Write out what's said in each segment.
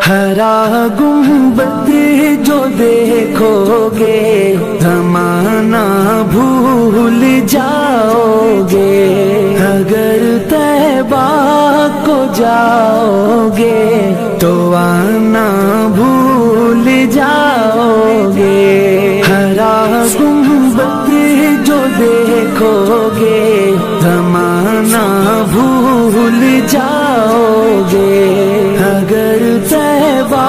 ہرا گنبد جو دیکھو گے زمانہ بھول جاؤ گے، اگر طیبہ کو جاؤ گے تو آنا بھول جاؤ گے۔ ہرا گنبد جو دیکھو گے زمانہ بھول جاؤ گے، اگر طیبہ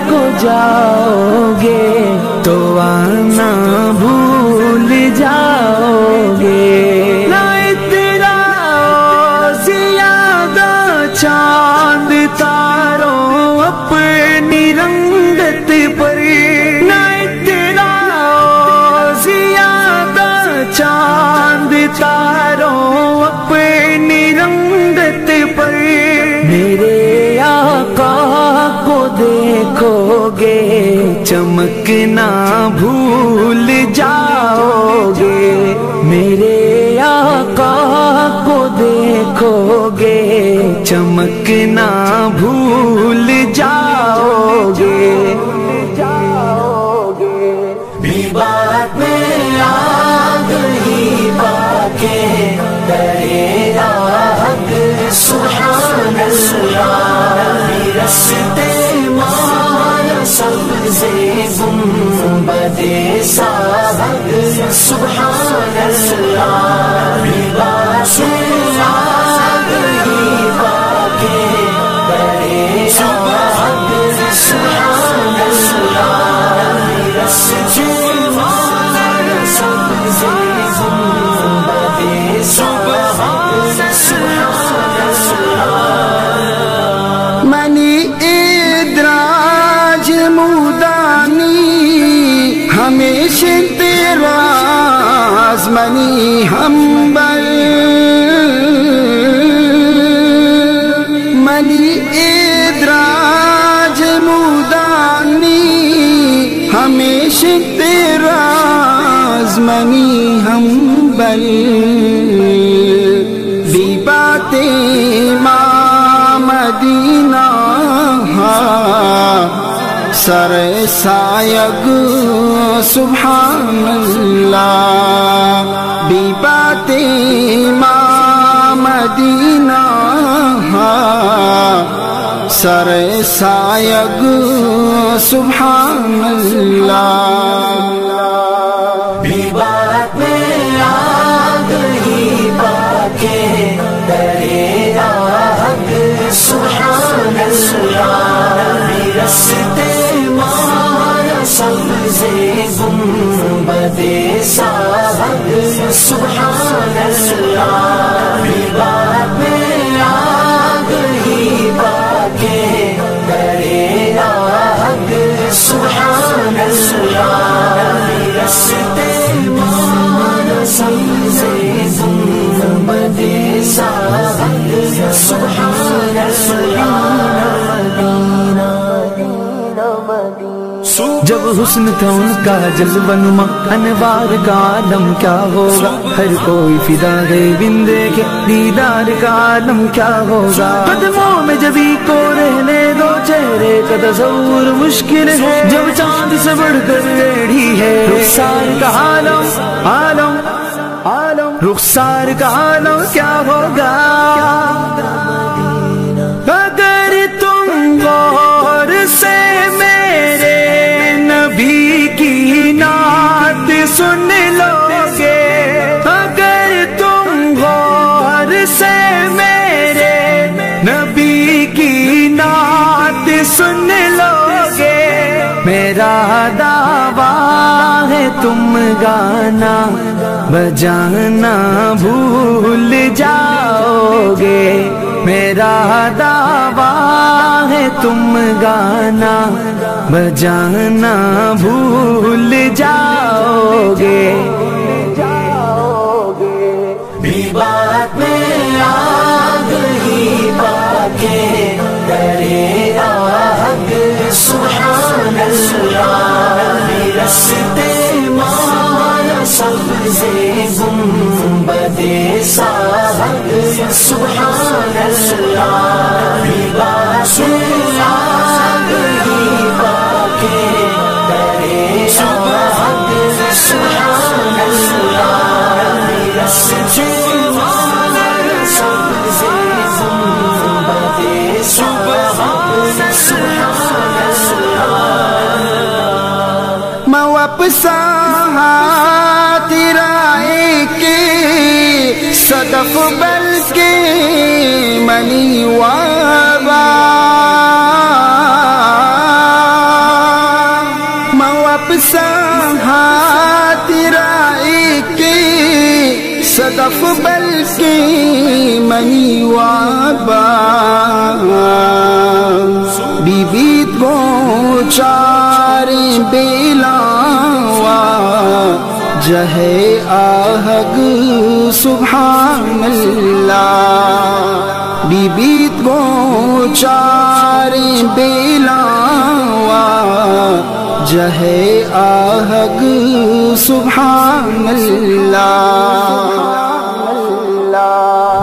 کو جاؤ گے تو آنا بھول جاؤ گے۔ نہ تیرا زیادہ چاند تاروں اپنی رنگت پر، نہ تیرا زیادہ چاند تاروں اپنی رنگت پر، میرے آقا کو دیکھو گے چمکنا بھول جاؤ گے، میرے آقا کو دیکھو گے چمکنا بھول جاؤ گے۔ بھی بات میں آ گئی باقی درے حق سبحان اللہ، رستے مایا سبزے گنبد صاحب سبحان اللہ، بھی بات میں آ گئی باقی درے حق سبحان اللہ، رستے مایا سبزے گنبد صاحب سبحان اللہ۔ منی ادراج مودانی ہمیشہ تیرا منی ہمبل، منی ادراج مودانی ہمیشہ تیرا منی ہمبل، بھی باتیں ماں مدینہ سر سایگ سبحان اللہ، بھی باتیں ماں مدینہ سر سایگ سبحان اللہ، بھی بات میں آ گئی باقی درے حق سبحان اللہ، رستے مایا سبزے گنبد صاحب سبحان اللہ، بھی بات میں آ گئی باقی درے حق سبحان اللہ، رستے مایا سبزے گنبد صاحب سبحان اللہ۔ جب حسن تھا ان کا جذبہ نما انوار کا عالم کیا ہوگا، ہر کوئی فدا گئے بن دیکھے دیدار کا عالم کیا ہوگا، قدموں میں جبھی کو رہنے دو چہرے کا تصور مشکل ہے، جب چاند سے بڑھ کر ریڑھی ہے رخسار کا عالم عالم عالم، رخسار کا عالم کیا ہوگا، اگر تم غور سے میرے نبی کی نعت سن لو گے، اگر تم غور سے میرے نبی کی نعت سن لو گے، میرا دعویٰ ہے تم گانا بجانا بھول جاؤ گے، میرا دعویٰ ہے تم گانا بجانا بھول جاؤ گے، بھی بات میں آ گئی باقی درے حق سبحان اللہ، رستے مایا سبزے گنبد صاحب سبحان اللہ، بھی بات واپس تیرائے کے صدف بلکہ منی وابا واپس تیرائے کے صدف بلکہ منی وابا بی بیت گو چارے بیلاوا جہے آہگ سبحان اللہ بی بیت گو چارے بیلاوا جہے آہگ سبحان اللہ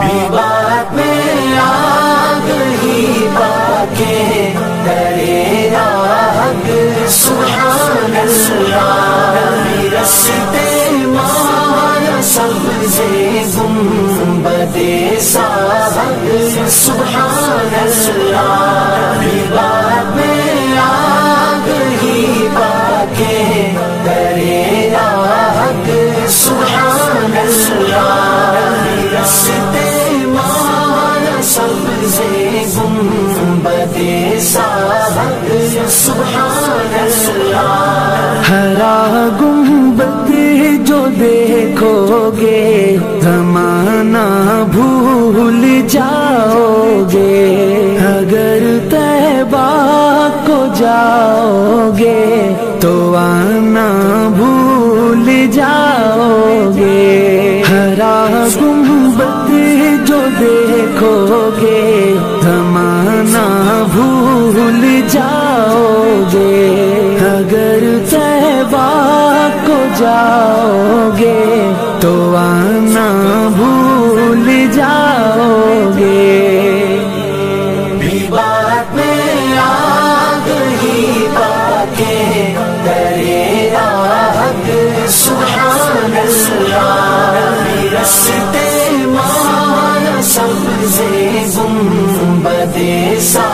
بھی بات میں آگ ہی باقی درے آہگ سبحان اللہ رستے مایا سبزے گنبدے ساہگ سبحان اللہ بھی بات میں آگ ہی باقی درے آہگ سبحان اللہ رستے مایا سبزے گنبدے ساہگ سبحان اللہ ہرا گنبد جو دیکھو گے زمانہ بھول جاؤ گے اگر طیبہ کو جاؤ گے تو آنا بھول جاؤ گے ہرا گنبد جو دیکھو گے زمانہ بھول جاؤ گے اگر طیبہ کو جاؤ گے تو آنا بھول جاؤ گے بھی بات میں آگ ہی باقی درے آہگ سبحان اللہ رستے مایا سبزے گنبدے ساہگ